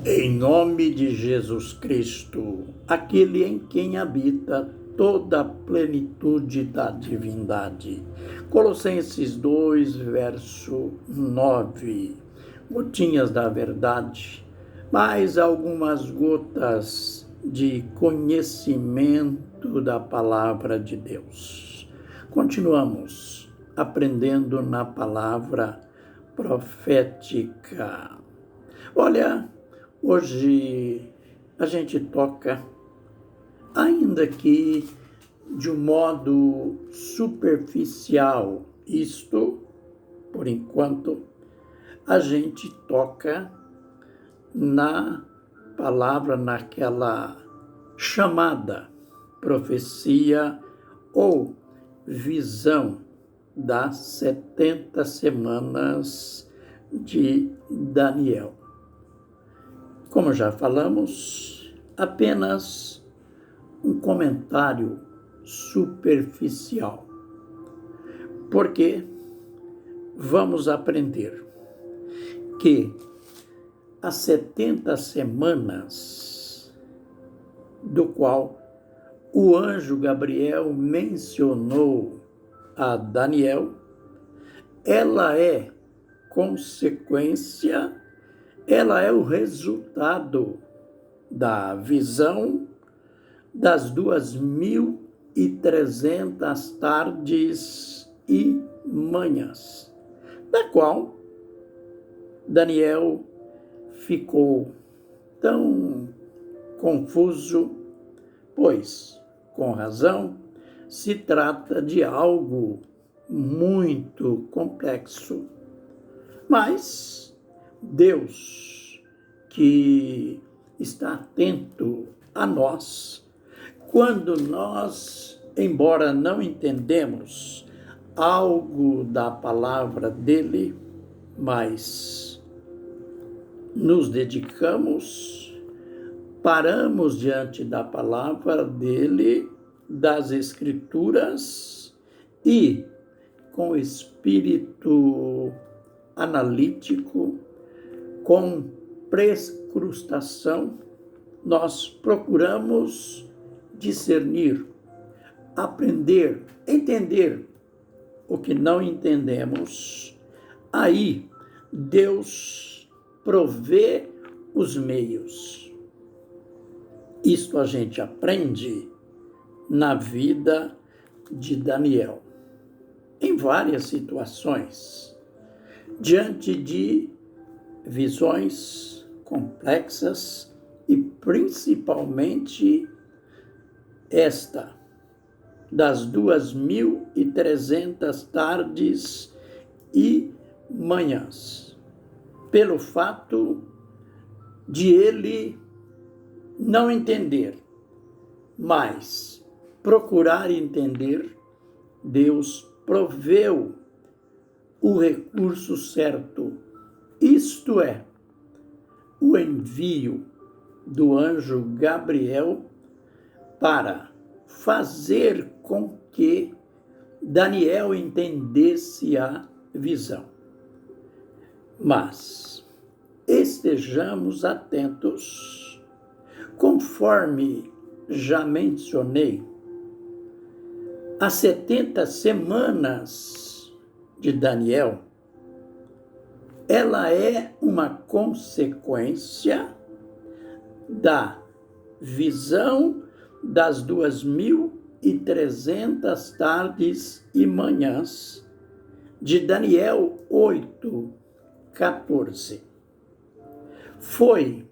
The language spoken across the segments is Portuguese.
Em nome de Jesus Cristo, aquele em quem habita toda a plenitude da divindade. Colossenses 2, verso 9. Gotinhas da verdade, mais algumas gotas de conhecimento da palavra de Deus. Continuamos aprendendo na palavra profética. Olha, hoje a gente toca, ainda que de um modo superficial, isto, por enquanto, a gente toca na palavra, naquela chamada profecia ou visão das 70 semanas de Daniel. Como já falamos, apenas um comentário superficial, porque vamos aprender que as 70 semanas, do qual o anjo Gabriel mencionou a Daniel, ela é consequência, ela é o resultado da visão das 2.300 tardes e manhãs, da qual Daniel ficou tão confuso, pois, com razão, se trata de algo muito complexo. Mas Deus, que está atento a nós, quando nós, embora não entendemos algo da palavra dele, mas nos dedicamos, paramos diante da palavra dele, das Escrituras, e com espírito analítico, com prescrustação, nós procuramos discernir, aprender, entender o que não entendemos. Aí Deus provê os meios. Isto a gente aprende na vida de Daniel, em várias situações, diante de visões complexas e principalmente esta, das 2.300 tardes e manhãs, pelo fato de ele não entender, mas procurar entender, Deus proveu o recurso certo, isto é, o envio do anjo Gabriel para fazer com que Daniel entendesse a visão. Mas estejamos atentos, conforme já mencionei, as 70 semanas de Daniel, ela é uma consequência da visão das 2.300 tardes e manhãs de Daniel 8:14. Foi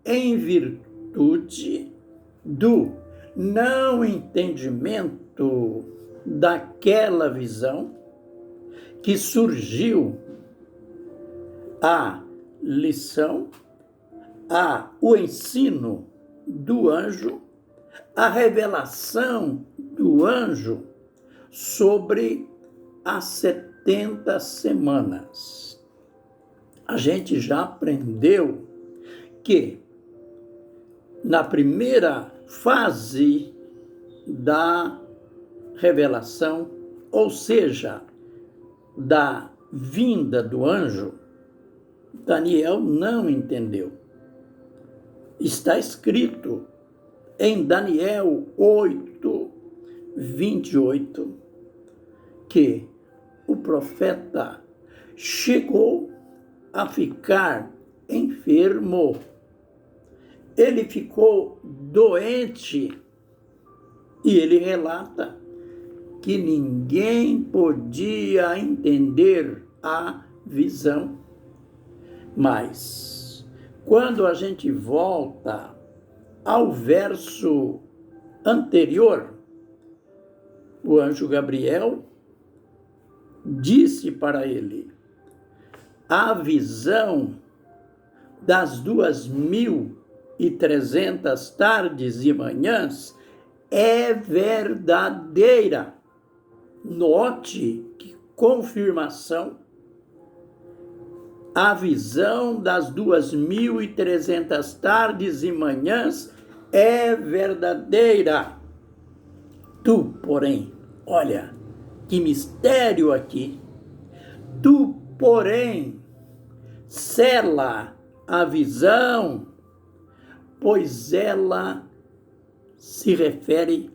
em virtude do não entendimento daquela visão que surgiu a lição, o ensino do anjo, a revelação do anjo sobre as 70 semanas. A gente já aprendeu que na primeira fase da revelação, ou seja, da vinda do anjo, Daniel não entendeu. Está escrito em Daniel 8, 28, que o profeta chegou a ficar enfermo. Ele ficou doente e ele relata que ninguém podia entender a visão. Mas, quando a gente volta ao verso anterior, o anjo Gabriel disse para ele: a visão das 2300 tardes e manhãs é verdadeira. Note que confirmação. A visão das 2300 tardes e manhãs é verdadeira. Tu, porém, olha, que mistério aqui. Tu, porém, sela a visão, pois ela se refere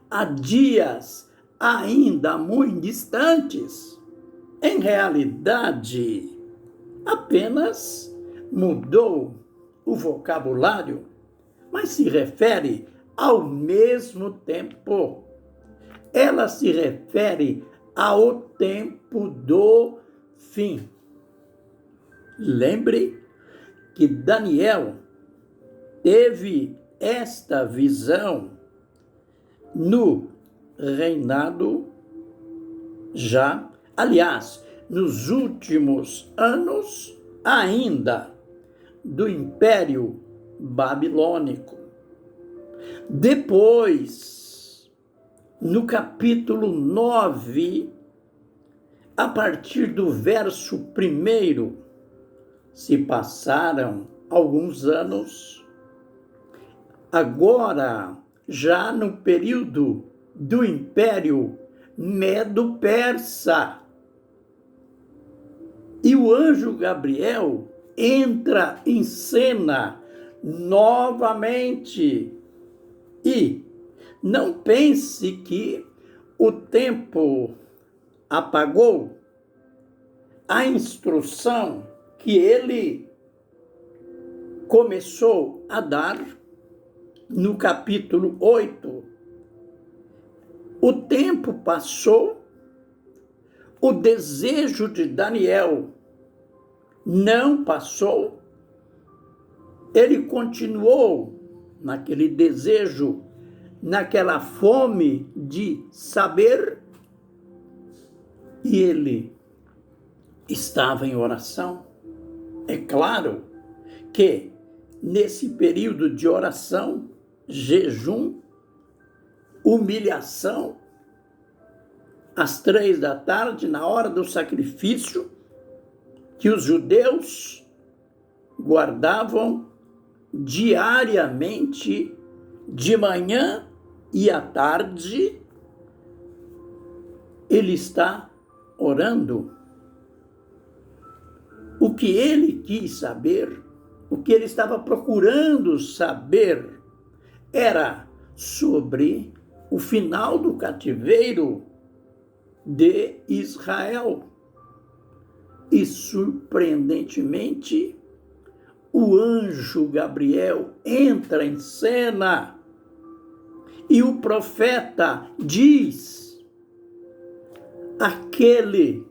a dias ainda muito distantes. Em realidade, apenas mudou o vocabulário, mas se refere ao mesmo tempo. Ela se refere ao tempo do fim. Lembre que Daniel teve esta visão no reinado já, aliás, nos últimos anos ainda do Império Babilônico. Depois, no capítulo 9, a partir do verso 1, se passaram alguns anos, agora, já no período do Império Medo-Persa, e o anjo Gabriel entra em cena novamente. E não pense que o tempo apagou a instrução que ele começou a dar no capítulo 8. O tempo passou, o desejo de Daniel não passou, ele continuou naquele desejo, naquela fome de saber, e ele estava em oração. É claro que nesse período de oração, jejum, humilhação, às 3 da tarde, na hora do sacrifício, que os judeus guardavam diariamente, de manhã e à tarde, ele está orando. O que ele quis saber, o que ele estava procurando saber, era sobre o final do cativeiro de Israel. E, surpreendentemente, o anjo Gabriel entra em cena e o profeta diz: aquele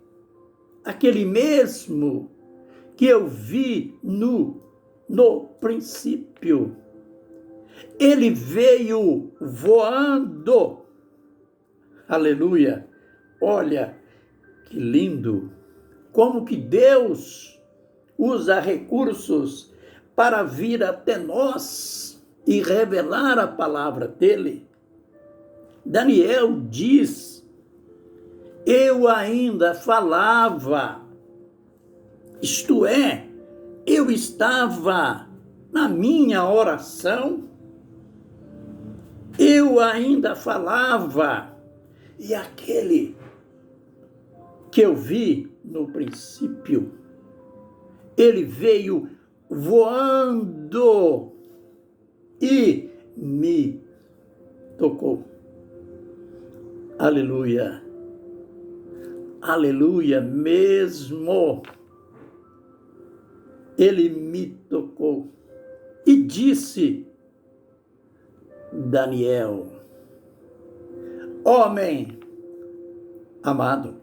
mesmo que eu vi no princípio, ele veio voando. Aleluia! Olha que lindo! Como que Deus usa recursos para vir até nós e revelar a palavra dele. Daniel diz: eu ainda falava, isto é, eu estava na minha oração, eu ainda falava, e aquele que eu vi no princípio, ele veio voando. e me tocou. Aleluia. Aleluia, mesmo ele me tocou e disse: Daniel, homem amado,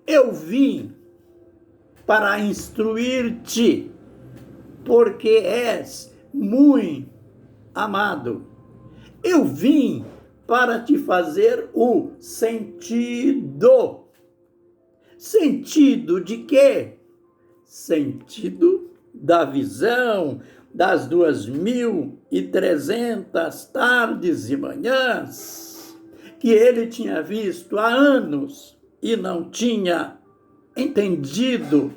eu vim para instruir-te, porque és muito amado. Eu vim para te fazer o sentido. Sentido de quê? Sentido da visão das 2300 tardes e manhãs que ele tinha visto há anos e não tinha entendido.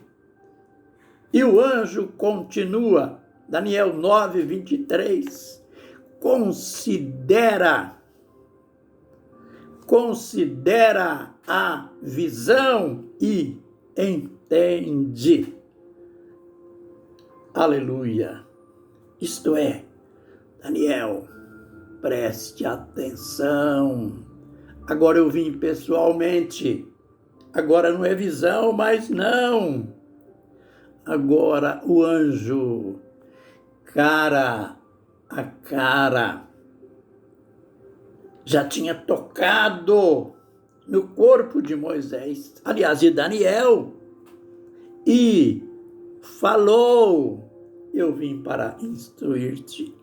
E o anjo continua, Daniel 9:23, considera a visão e entende. Aleluia. Isto é, Daniel, preste atenção. Agora eu vim pessoalmente. Agora não é visão, mas não. Agora o anjo, cara a cara, já tinha tocado no corpo de Moisés, aliás, de Daniel, e falou: eu vim para instruir-te,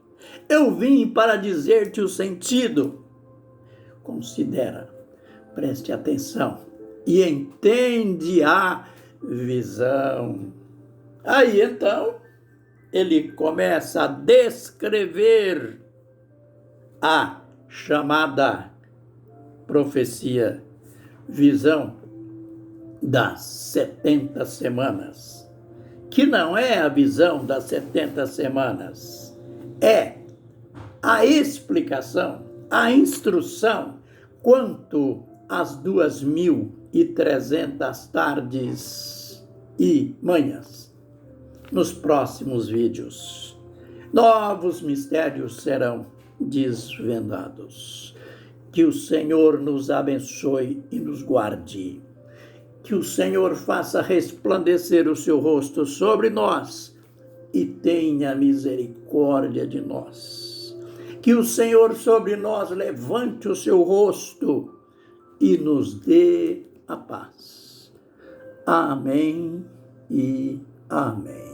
eu vim para dizer-te o sentido. Considera, preste atenção e entende a visão. Aí então ele começa a descrever a chamada profecia, visão das 70 semanas, que não é a visão das 70 semanas, é a explicação, a instrução quanto às 2300 tardes e manhãs. Nos próximos vídeos, novos mistérios serão desvendados. Que o Senhor nos abençoe e nos guarde. Que o Senhor faça resplandecer o seu rosto sobre nós e tenha misericórdia de nós. Que o Senhor sobre nós levante o seu rosto e nos dê a paz. Amém e amém.